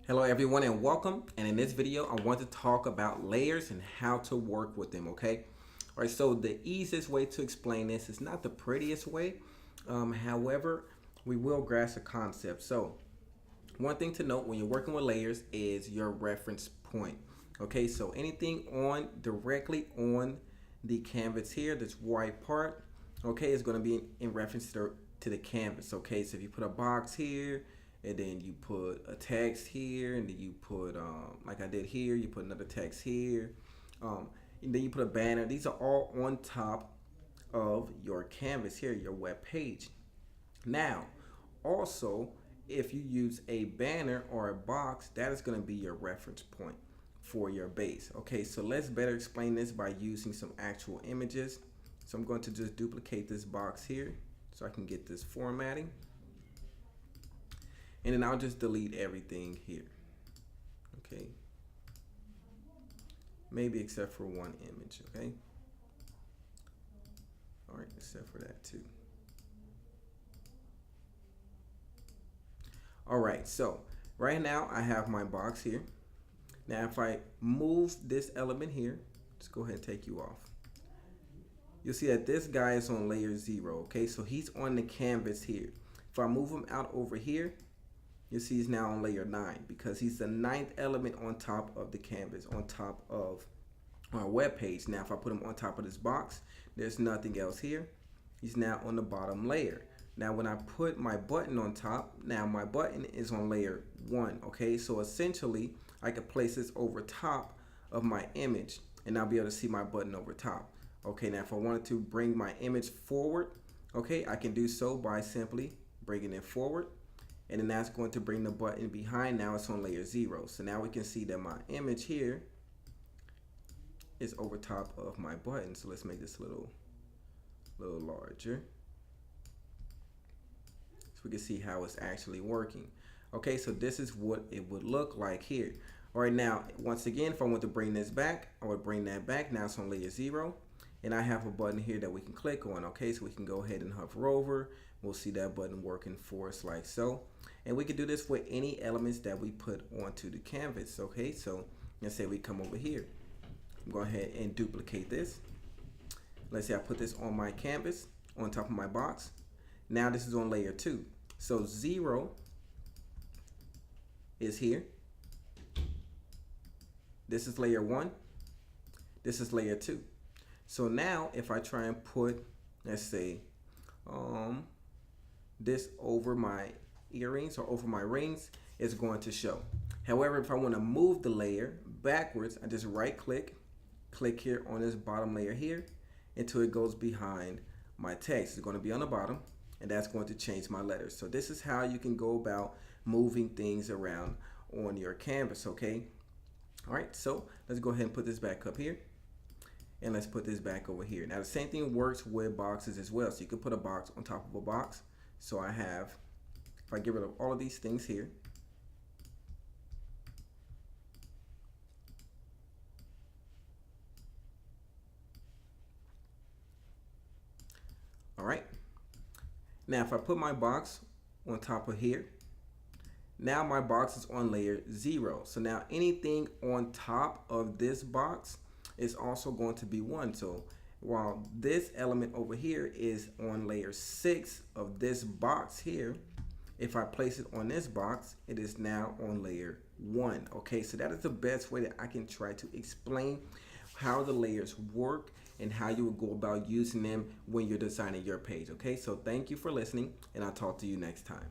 Hello everyone and welcome, and in this video I want to talk about layers and how to work with them. Okay, all right, so the easiest way to explain this is not the prettiest way, however we will grasp the concept. So one thing to note when you're working with layers is your reference point. Okay, so anything on directly on the canvas here, this white part, okay, is going to be in reference to the canvas. Okay, so if you put a box here and then you put a text here, and then you put like I did here, you put another text here, and then you put a banner. These are all on top of your canvas here, your web page. Now also, if you use a banner or a box, that is going to be your reference point for your base. Okay, so let's better explain this by using some actual images. So I'm going to just duplicate this box here so I can get this formatting, and then I'll just delete everything here. Okay, maybe except for one image. Okay, all right, except for that too. All right, so right now I have my box here. Now if I move this element here, let's go ahead and take you off. You'll see that this guy is on layer 0. Okay, so he's on the canvas here. If I move him out over here, you'll see he's now on layer 9 because he's the 9th element on top of the canvas, on top of our web page. Now if I put him on top of this box, there's nothing else here. He's now on the bottom layer. Now when I put my button on top, now my button is on layer 1. Okay, so essentially I could place this over top of my image and I'll be able to see my button over top. Okay, now if I wanted to bring my image forward, okay, I can do so by simply bringing it forward, and then that's going to bring the button behind. Now it's on layer 0. So now we can see that my image here is over top of my button. So let's make this a little larger so we can see how it's actually working. Okay, so this is what it would look like here. All right, now once again, if I want to bring this back, I would bring that back. Now it's on layer 0, and I have a button here that we can click on. Okay, so we can go ahead and hover over. We'll see that button working for us like so, and we can do this with any elements that we put onto the canvas. Okay, so let's say we come over here. I'm going ahead and duplicate this. Let's say I put this on my canvas on top of my box. Now this is on layer 2. So 0 is here. This is layer 1. This is layer 2. So now if I try and put, let's say, this over my earrings or over my rings, it's going to show. However, if I want to move the layer backwards, I just right click here on this bottom layer here until it goes behind my text. It's going to be on the bottom, and that's going to change my letters. So this is how you can go about moving things around on your canvas. Okay, all right, so let's go ahead and put this back up here, and let's put this back over here. Now the same thing works with boxes as well. So you can put a box on top of a box. So I have, if I get rid of all of these things here, all right. Now if I put my box on top of here, now my box is on layer 0. So now anything on top of this box is also going to be 1. So while this element over here is on layer 6 of this box here, if I place it on this box, it is now on layer 1. Okay, so that is the best way that I can try to explain how the layers work and how you would go about using them when you're designing your page. Okay, so thank you for listening, and I'll talk to you next time.